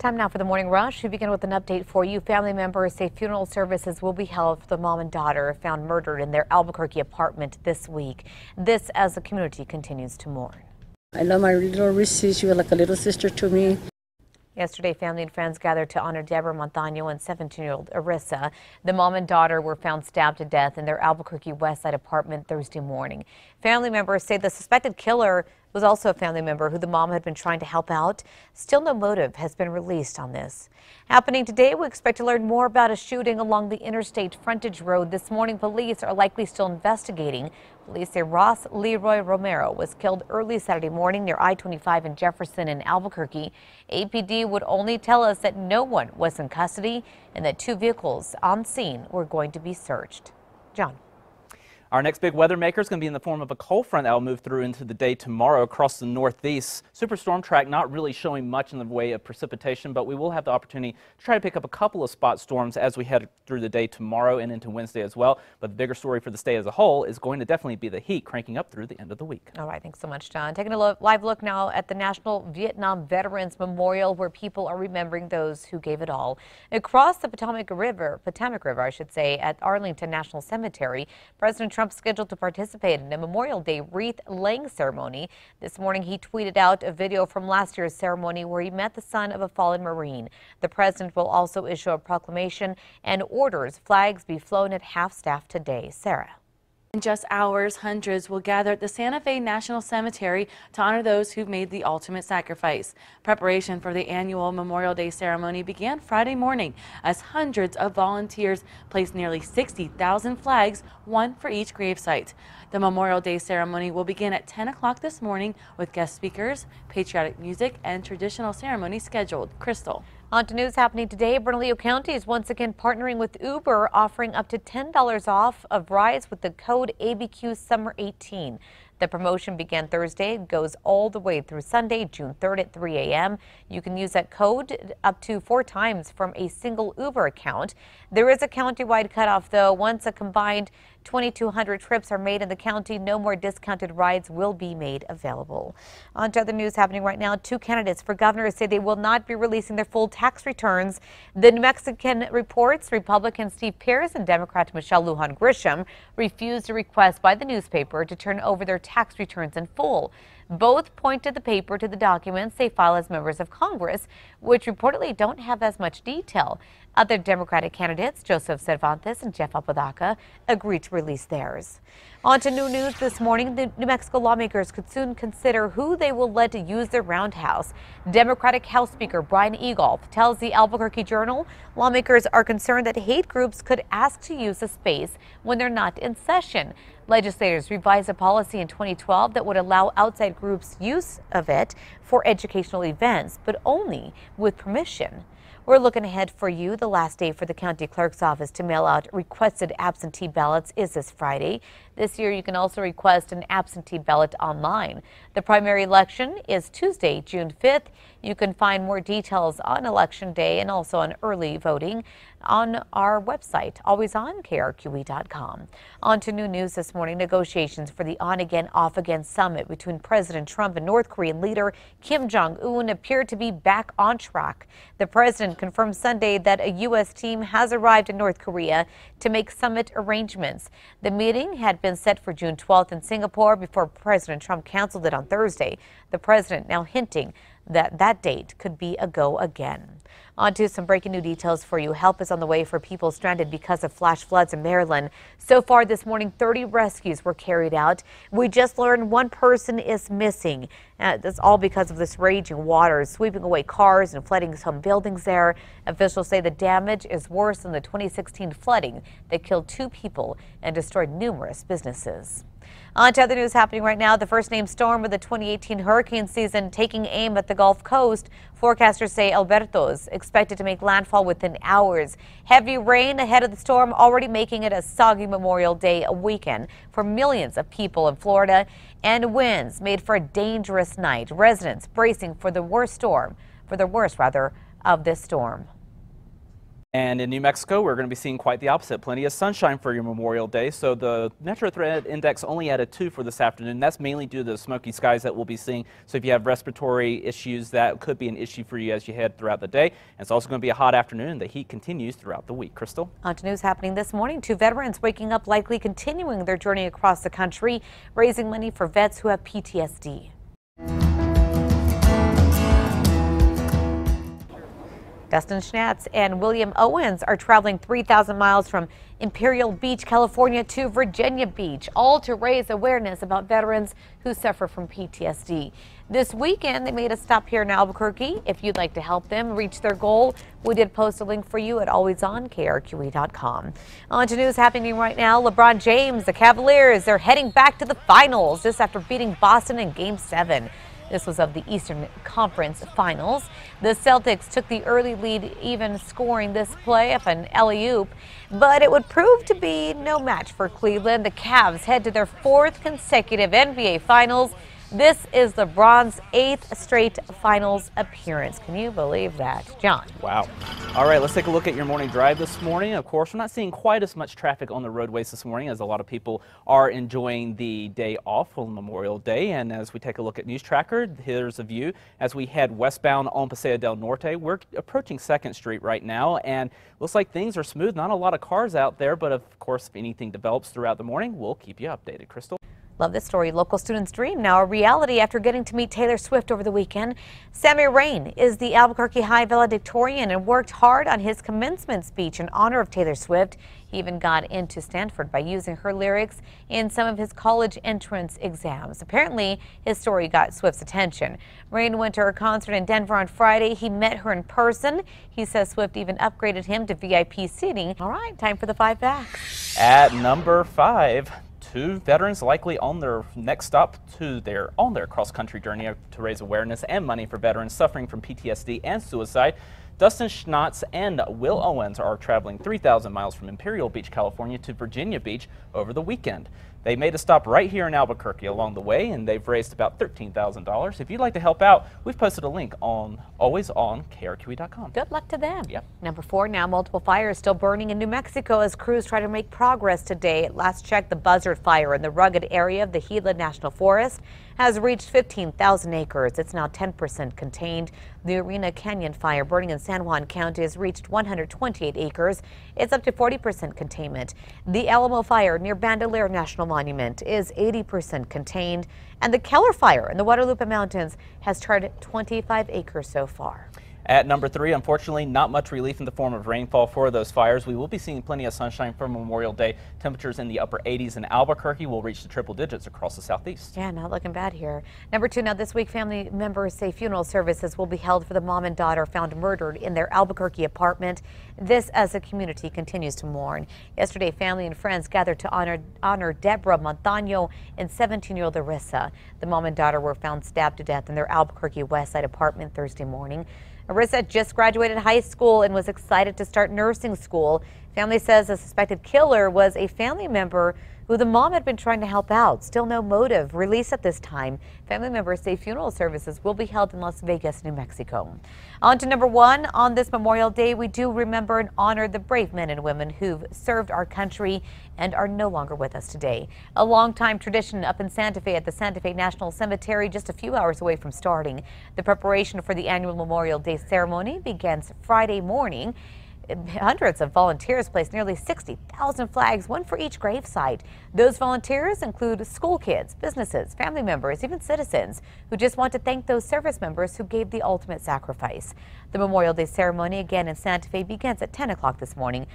Time now for the Morning Rush. We begin with an update for you. Family members say funeral services will be held for the mom and daughter found murdered in their Albuquerque apartment this week. This as the community continues to mourn. I love my little Rissy. She was like a little sister to me. Yesterday, family and friends gathered to honor Deborah Montaño and 17-year-old Arissa. The mom and daughter were found stabbed to death in their Albuquerque West Side apartment Thursday morning. Family members say the suspected killer was also a family member who the mom had been trying to help out. Still no motive has been released on this. Happening today, we expect to learn more about a shooting along the interstate frontage road. This morning, police are likely still investigating. Police say Ross Leroy Romero was killed early Saturday morning near I-25 in Jefferson and Albuquerque. APD would only tell us that no one was in custody and that 2 vehicles on scene were going to be searched. John. Our next big weather maker is going to be in the form of a cold front that will move through into the day tomorrow across the northeast. Superstorm track not really showing much in the way of precipitation, but we will have the opportunity to try to pick up a couple of spot storms as we head through the day tomorrow and into Wednesday as well. But the bigger story for the state as a whole is going to definitely be the heat cranking up through the end of the week. All right, thanks so much, John. Taking a live look now at the National Vietnam Veterans Memorial, where people are remembering those who gave it all. Across the Potomac River, I should say, at Arlington National Cemetery, President Trump scheduled to participate in a Memorial Day wreath laying ceremony. This morning, he tweeted out a video from last year's ceremony where he met the son of a fallen Marine. The president will also issue a proclamation and orders flags be flown at half-staff today. Sarah. In just hours, hundreds will gather at the Santa Fe National Cemetery to honor those who've made the ultimate sacrifice. Preparation for the annual Memorial Day ceremony began Friday morning as hundreds of volunteers placed nearly 60,000 flags, one for each gravesite. The Memorial Day ceremony will begin at 10 o'clock this morning with guest speakers, patriotic music, and traditional ceremonies scheduled. Crystal. On to news happening today. Bernalillo County is once again partnering with Uber, offering up to $10 off of rides with the code ABQ Summer 18. The promotion began Thursday, goes all the way through Sunday, June 3rd at 3 a.m. You can use that code up to 4 times from a single Uber account. There is a county-wide cutoff, though. Once a combined 2,200 trips are made in the county, no more discounted rides will be made available. On to other news happening right now. 2 candidates for governor say they will not be releasing their full tax returns. The New Mexican reports Republican Steve Pearce and Democrat Michelle Lujan Grisham refused a request by the newspaper to turn over their tax returns in full. Both pointed the paper to the documents they file as members of Congress, which reportedly don't have as much detail. Other Democratic candidates, Joseph Cervantes and Jeff Apodaca, agreed to release theirs. On to new news this morning. The New Mexico lawmakers could soon consider who they will let to use their roundhouse. Democratic House Speaker Brian Egolf tells the Albuquerque Journal lawmakers are concerned that hate groups could ask to use the space when they're not in session. Legislators revised a policy in 2012 that would allow outside groups use of it for educational events, but only with permission. We're looking ahead for you. The last day for the county clerk's office to mail out requested absentee ballots is this Friday. This year, you can also request an absentee ballot online. The primary election is Tuesday, June 5th. You can find more details on Election Day and also on early voting on our website, alwaysonkrqe.com. On to new news this morning. Negotiations for the on-again, off-again summit between President Trump and North Korean leader Kim Jong-un appear to be back on track. The president confirmed Sunday that a U.S. team has arrived in North Korea to make summit arrangements. The meeting had been set for June 12th in Singapore before President Trump canceled it on Thursday. The president now hinting that that date could be a go again. On to some breaking new details for you. Help is on the way for people stranded because of flash floods in Maryland. So far this morning, 30 rescues were carried out. We just learned one person is missing. That's all because of this raging water sweeping away cars and flooding some buildings there. Officials say the damage is worse than the 2016 flooding that killed 2 people and destroyed numerous businesses. On to other news happening right now. The first named storm of the 2018 hurricane season taking aim at the Gulf Coast. Forecasters say Alberto is expected to make landfall within hours. Heavy rain ahead of the storm already making it a soggy Memorial Day weekend for millions of people in Florida, and winds made for a dangerous night. Residents bracing for the worst of this storm. And in New Mexico, we're going to be seeing quite the opposite. Plenty of sunshine for your Memorial Day. So the Metro Threat Index only at a 2 for this afternoon. That's mainly due to the smoky skies that we'll be seeing. So if you have respiratory issues, that could be an issue for you as you head throughout the day. And it's also going to be a hot afternoon. The heat continues throughout the week. Crystal? On to news happening this morning. 2 veterans waking up, likely continuing their journey across the country, raising money for vets who have PTSD. Dustin Schnatz and William Owens are traveling 3,000 miles from Imperial Beach, California to Virginia Beach, all to raise awareness about veterans who suffer from PTSD. This weekend, they made a stop here in Albuquerque. If you'd like to help them reach their goal, we did post a link for you at alwaysonkRQE.com. On to news happening right now. LeBron James, the Cavaliers, they're heading back to the finals just after beating Boston in Game 7. This was of the Eastern Conference Finals. The Celtics took the early lead, even scoring this play up an alley-oop, but it would prove to be no match for Cleveland. The Cavs head to their 4th consecutive NBA Finals. This is LeBron's 8th straight finals appearance. Can you believe that, John? Wow. All right, let's take a look at your morning drive this morning. Of course, we're not seeing quite as much traffic on the roadways this morning as a lot of people are enjoying the day off on Memorial Day. And as we take a look at News Tracker, here's a view as we head westbound on Paseo del Norte. We're approaching 2nd Street right now, and looks like things are smooth. Not a lot of cars out there, but of course, if anything develops throughout the morning, we'll keep you updated. Crystal? Love this story. Local students' dream now a reality after getting to meet Taylor Swift over the weekend. Sammy Rain is the Albuquerque High valedictorian and worked hard on his commencement speech in honor of Taylor Swift. He even got into Stanford by using her lyrics in some of his college entrance exams. Apparently, his story got Swift's attention. Rain went to her concert in Denver on Friday. He met her in person. He says Swift even upgraded him to VIP seating. All right, time for the 5 facts. At number 5. 2 veterans likely on their next stop on their cross-country journey to raise awareness and money for veterans suffering from PTSD and suicide. Dustin Schnatz and Will Owens are traveling 3,000 miles from Imperial Beach, California to Virginia Beach over the weekend. They made a stop right here in Albuquerque along the way, and they've raised about $13,000. If you'd like to help out, we've posted a link on alwaysonkRQE.com. Good luck to them. Yep. Number 4, now multiple fires still burning in New Mexico as crews try to make progress today. At last check, the Buzzard Fire in the rugged area of the Gila National Forest has reached 15,000 acres. It's now 10% contained. The Arena Canyon Fire burning in San Juan County has reached 128 acres. It's up to 40% containment. The Alamo Fire near Bandelier National Monument is 80% contained. And the Keller Fire in the Guadalupe Mountains has charred 25 acres so far. At number 3, unfortunately, not much relief in the form of rainfall for those fires. We will be seeing plenty of sunshine for Memorial Day. Temperatures in the upper 80s in Albuquerque will reach the triple digits across the southeast. Yeah, not looking bad here. Number 2, now this week family members say funeral services will be held for the mom and daughter found murdered in their Albuquerque apartment. This as the community continues to mourn. Yesterday, family and friends gathered to honor Deborah Montaño and 17-year-old Arissa. The mom and daughter were found stabbed to death in their Albuquerque West Side apartment Thursday morning. Arissa just graduated high school and was excited to start nursing school. Family says the suspected killer was a family member who the mom had been trying to help out. Still no motive released at this time. Family members say funeral services will be held in Las Vegas, New Mexico. On to number 1. On this Memorial Day, we do remember and honor the brave men and women who've served our country and are no longer with us today. A longtime tradition up in Santa Fe at the Santa Fe National Cemetery, just a few hours away from starting. The preparation for the annual Memorial Day ceremony begins Friday morning. Hundreds of volunteers placed nearly 60,000 flags, one for each gravesite. Those volunteers include school kids, businesses, family members, even citizens who just want to thank those service members who gave the ultimate sacrifice. The Memorial Day ceremony again in Santa Fe begins at 10 o'clock this morning.